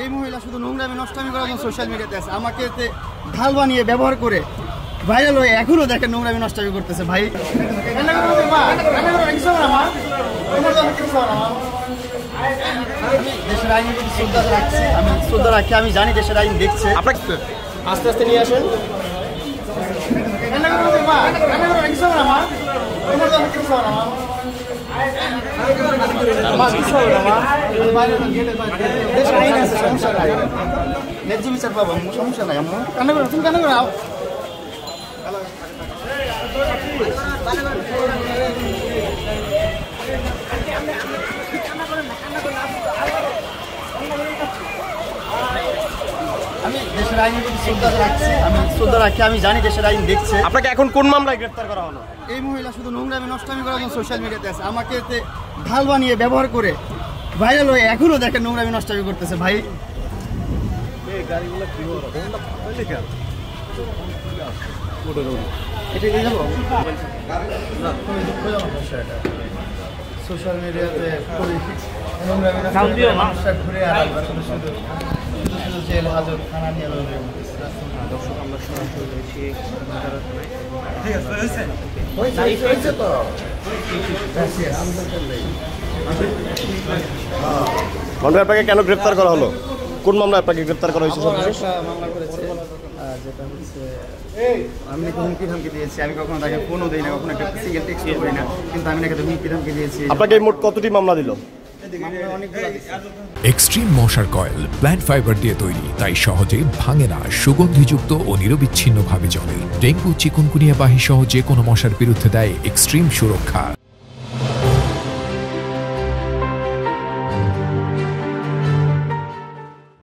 এই মহিলা শুধু নোংরামি নষ্টামি করার জন্য সোশ্যাল মিডিয়াতে আছে, আমাকে ঢাল বানিয়ে ব্যবহার করে ভাইরাল হয়ে এখনো দেখেন নোংরামি নষ্টামি করতেছে। ভাই দেশের আইনের প্রতি শ্রদ্ধা রাখছি, আমি শ্রদ্ধা রাখি, আমি জানি দেশের আইন দেখছে। আপনাকে আস্তে আস্তে নিয়ে আসেন। ন্যায্য বিচার পাবো, সমস্যা নাই। আম্মু কান্না করো, তুমি কান্না করো। আমি দেশের আইনের প্রতি শ্রদ্ধা রাখছি, আমি শ্রদ্ধা রাখি, আমি জানি দেশের আইন দেখছে। আপনাকে এখন কোন মামলায় গ্রেফতার করা হলো? এই মহিলা শুধু নোংরামি নষ্টামি করার জন্য সোশ্যাল মিডিয়াতে আছে, আমাকে ঢাল বানিয়ে ব্যবহার করে ভাইরাল হয়ে এখনো দেখেন নোংরামি নষ্টামি করতেছে। ভাই সোশ্যাল মিডিয়াতে ঘুরে জেল হাজত থানা নিয়ে দর্শক আমরা সরাসরি রয়েছি আপনাকে কেন গ্রেফতার করা হলো? কোন মামলায় আপনাকে গ্রেফতার করা হয়েছে? মামলা করেছে, যেটা হচ্ছে আমি হুমকি ধামকি দিয়েছি। আমি কখনো তাকে ফোনও দিই না, কখনো একটা সিঙ্গেল টেক্সট করি না, কিন্তু আমি নাকি হুমকি ধামকি দিয়েছি। আপনাকে মোট কতটি মামলা দিল? এক্সট্রিম মশার কয়েল প্ল্যান্ট ফাইবার দিয়ে তৈরি, তাই সহজে ভাঙে না, সুগন্ধিযুক্ত ও নিরবিচ্ছিন্নভাবে জ্বলে। ডেঙ্গু, চিকুনগুনিয়া বাহি সহ যে কোনো মশার বিরুদ্ধে দেয় এক্সট্রিম সুরক্ষা।